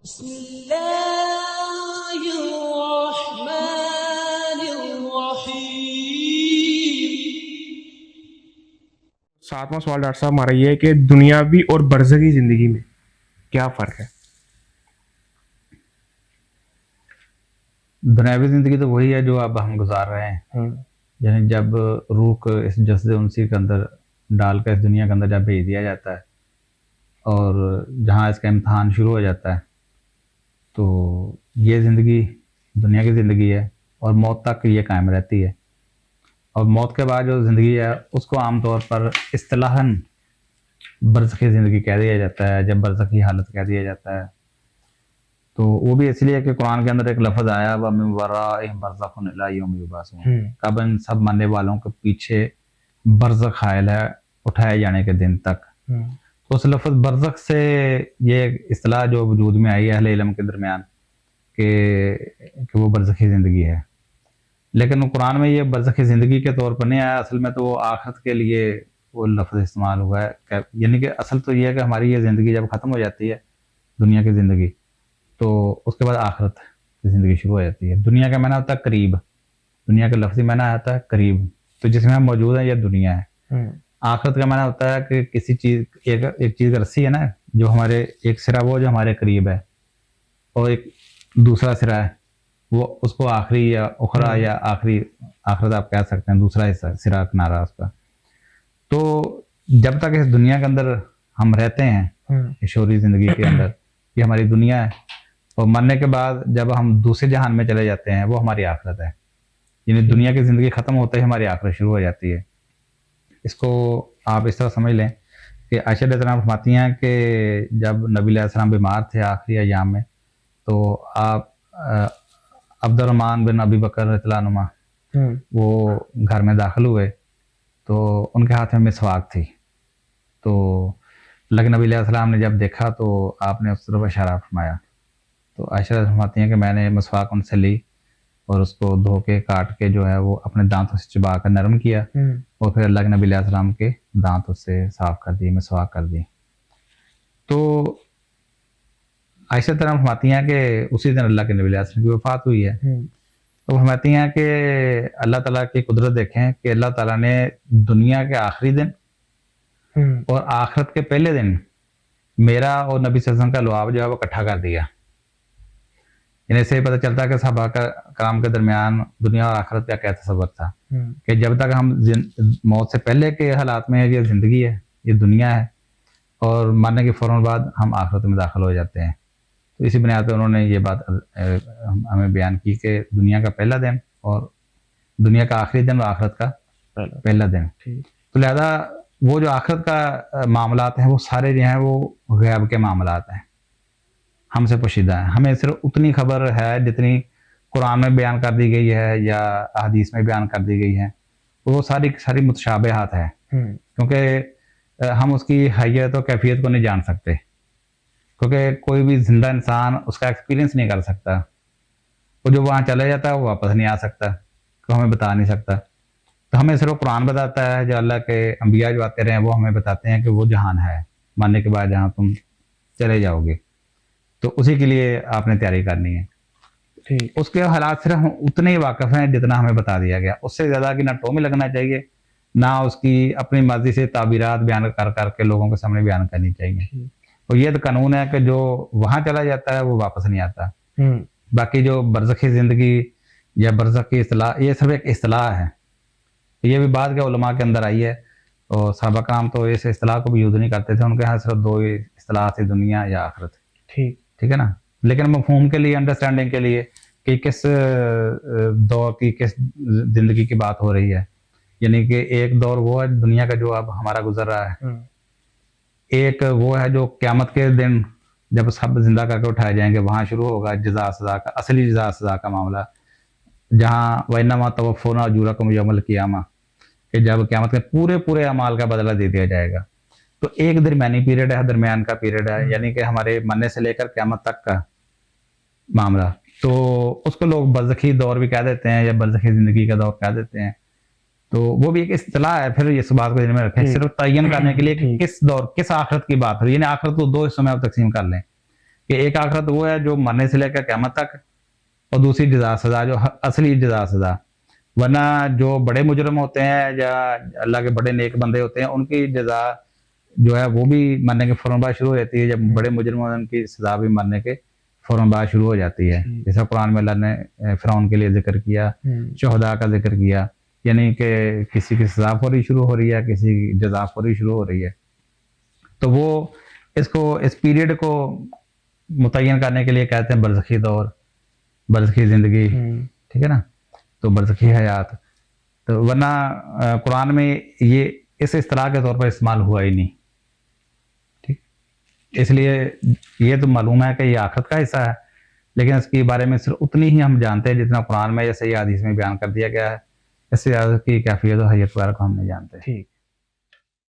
بسم اللہ الرحمن الرحیم۔ ساتواں سوال ڈاکٹر صاحب ہمارا یہ ہے کہ دنیاوی اور برزخی زندگی میں کیا فرق ہے؟ دنیاوی زندگی تو وہی ہے جو اب ہم گزار رہے ہیں، یعنی جب روح کو اس جسد انسی کے اندر ڈال کر اس دنیا کے اندر جب بھیج دیا جاتا ہے اور جہاں اس کا امتحان شروع ہو جاتا ہے، تو یہ زندگی دنیا کی زندگی ہے اور موت تک یہ قائم رہتی ہے۔ اور موت کے بعد جو زندگی ہے اس کو عام طور پر اصطلاحاً برزخی زندگی کہہ دیا جاتا ہے، جب برزخی حالت کہہ دیا جاتا ہے۔ تو وہ بھی اس لیے کہ قرآن کے اندر ایک لفظ آیا وَمِن وَرَائِهِمْ بَرْزَخٌ إِلَىٰ يَوْمِ يُبْعَثُونَ، کب ان سب مرنے والوں کے پیچھے برزخ حائل ہے اٹھائے جانے کے دن تک۔ تو اس لفظ برزخ سے یہ اصطلاح جو وجود میں آئی ہے اہل علم کے درمیان کہ وہ برزخی زندگی ہے، لیکن قرآن میں یہ برزخی زندگی کے طور پر نہیں آیا، اصل میں تو وہ آخرت کے لیے وہ لفظ استعمال ہوا ہے، یعنی کہ اصل تو یہ ہے کہ ہماری یہ زندگی جب ختم ہو جاتی ہے دنیا کی زندگی، تو اس کے بعد آخرت کی زندگی شروع ہو جاتی ہے۔ دنیا کا معنی ہوتا ہے قریب، دنیا کا لفظی معنی آتا ہے قریب، تو جس میں ہم موجود ہیں یہ دنیا ہے۔ آخرت کا معنی ہوتا ہے کہ کسی چیز ایک چیز کا رسی ہے نا، جو ہمارے ایک سرا وہ جو ہمارے قریب ہے اور ایک دوسرا سرا ہے وہ اس کو آخری یا اخرا یا آخری آخرت آپ کہہ سکتے ہیں، دوسرا حصہ سرا کنارہ اس کا۔ تو جب تک اس دنیا کے اندر ہم رہتے ہیں شعوری زندگی کے اندر، یہ ہماری دنیا ہے، اور مرنے کے بعد جب ہم دوسرے جہان میں چلے جاتے ہیں وہ ہماری آخرت ہے، یعنی دنیا کی زندگی ختم ہوتے ہی ہماری آخرت شروع ہو جاتی ہے۔ اس کو آپ اس طرح سمجھ لیں کہ عائشہ رضی اللہ عنہا فرماتی ہیں کہ جب نبی علیہ السلام بیمار تھے آخری ایام میں، تو آپ عبد الرحمن بن ابی بکر رضی اللہ عنہ وہ گھر میں داخل ہوئے تو ان کے ہاتھ میں مسواک تھی، تو لیکن نبی علیہ السلام نے جب دیکھا تو آپ نے اس طرف اشارہ فرمایا، تو عائشہ فرماتی ہیں کہ میں نے مسواک ان سے لی اور اس کو دھو کے کاٹ کے جو ہے وہ اپنے دانتوں سے چبا کر نرم کیا اور پھر اللہ کے نبی علیہ السلام کے دانت اس سے صاف کر دی، مسواک کر دی۔ تو عائشہ طرح فرماتی ہیں کہ اسی دن اللہ کے نبی علیہ السلام کی وفات ہوئی ہے۔ تو فرماتی ہیں کہ اللہ تعالیٰ کی قدرت دیکھیں کہ اللہ تعالیٰ نے دنیا کے آخری دن اور آخرت کے پہلے دن میرا اور نبی صلی اللہ علیہ وسلم کا لعاب جو ہے وہ اکٹھا کر دیا۔ یعنی اس سے پتہ چلتا ہے کہ صحابہ کرام کے درمیان دنیا اور آخرت کا کیا تصور تھا کہ جب تک ہم موت سے پہلے کے حالات میں یہ زندگی ہے، یہ دنیا ہے، اور مرنے کے فوراً بعد ہم آخرت میں داخل ہو جاتے ہیں۔ تو اسی بنیاد پہ انہوں نے یہ بات ہمیں بیان کی کہ دنیا کا پہلا دن اور دنیا کا آخری دن اور آخرت کا پہلا دن۔ تو لہذا وہ جو آخرت کا معاملات ہیں وہ سارے جو ہیں وہ غیب کے معاملات ہیں، ہم سے پوشیدہ ہیں، ہمیں صرف اتنی خبر ہے جتنی قرآن میں بیان کر دی گئی ہے یا احادیث میں بیان کر دی گئی ہے، وہ ساری متشابہات ہے، کیونکہ ہم اس کی حیت و کیفیت کو نہیں جان سکتے، کیونکہ کوئی بھی زندہ انسان اس کا ایکسپیرینس نہیں کر سکتا، وہ جو وہاں چلا جاتا ہے وہ واپس نہیں آ سکتا، تو ہمیں بتا نہیں سکتا۔ تو ہمیں صرف قرآن بتاتا ہے، جو اللہ کے انبیاء جو آتے رہے ہیں وہ ہمیں بتاتے ہیں کہ وہ جہان ہے مرنے کے بعد جہاں تم چلے جاؤ گے، تو اسی کے لیے آپ نے تیاری کرنی ہے۔ اس کے حالات صرف ہم اتنے ہی واقف ہیں جتنا ہمیں بتا دیا گیا، اس سے زیادہ کی نہ ٹو میں لگنا چاہیے، نہ اس کی اپنی مرضی سے تعبیرات بیان کر کے لوگوں کے سامنے بیان کرنی چاہیے۔ اور یہ تو قانون ہے کہ جو وہاں چلا جاتا ہے وہ واپس نہیں آتا۔ باقی جو برزخی زندگی یا برزخ کی اصطلاح یہ صرف ایک اصطلاح ہے، یہ بھی بعد کے علماء کے اندر آئی ہے، اور صحابہ کرام تو اس اصطلاح کو بھی یوز نہیں کرتے تھے، ان کے ہاں صرف دو ہی اصطلاح تھی، دنیا یا آخرت۔ ٹھیک ہے نا، لیکن مفہوم کے لیے، انڈرسٹینڈنگ کے لیے کہ کس دور کی کس زندگی کی بات ہو رہی ہے، یعنی کہ ایک دور وہ ہے دنیا کا جو اب ہمارا گزر رہا ہے، ایک وہ ہے جو قیامت کے دن جب سب زندہ کر کے اٹھائے جائیں گے وہاں شروع ہوگا جزا سزا کا، اصلی جزا سزا کا معاملہ، جہاں وَإِنَّمَا تُوَفَّوْنَ أُجُورَكُمْ يَوْمَ الْقِيَامَةِ، کہ جب قیامت میں پورے اعمال کا بدلہ دے دیا جائے گا۔ تو ایک درمیانی پیریڈ ہے، درمیان کا پیریڈ ہے، یعنی کہ ہمارے مرنے سے لے کر قیامت تک کا معاملہ، تو اس کو لوگ برزخی دور بھی کہہ دیتے ہیں یا برزخی زندگی کا دور کہہ دیتے ہیں۔ تو وہ بھی ایک اصطلاح ہے، پھر اس بات کو ذہن میں رکھیں صرف تعین کرنے کے لیے کہ کس دور کس آخرت کی بات ہے، یعنی آخرت کو دو حصوں میں آپ تقسیم کر لیں، کہ ایک آخرت وہ ہے جو مرنے سے لے کر قیامت تک، اور دوسری جزا سزا جو اصلی جزا سزا. ورنہ جو بڑے مجرم ہوتے ہیں یا اللہ کے بڑے نیک بندے ہوتے ہیں ان کی جزا جو ہے وہ بھی مرنے کے فوراً بعد شروع ہو جاتی ہے. جب بڑے مجرم ہوتے ہیں ان کی سزا بھی مرنے کے فوراً بعد شروع ہو جاتی ہے. جیسا قرآن میں اللہ نے فرعون کے لیے ذکر کیا، شہداء کا ذکر کیا، یعنی کہ کسی کی سزا فوری شروع ہو رہی ہے، کسی کی جزا فوری شروع ہو رہی ہے. تو وہ اس پیریڈ کو متعین کرنے کے لیے کہتے ہیں برزخی دور، برزخی زندگی، ٹھیک ہے نا، تو برزخی حیات. تو ورنہ قرآن میں یہ اس اصطلاح کے طور پر استعمال ہوا ہی نہیں. ٹھیک، اس لیے یہ تو معلوم ہے کہ یہ آخرت کا حصہ ہے، لیکن اس کے بارے میں صرف اتنی ہی ہم جانتے ہیں جتنا قرآن میں یا صحیح حدیث میں بیان کر دیا گیا ہے. اس سے زیادہ کی کیفیت و حیت وغیرہ کو ہم نہیں جانتے. ٹھیک.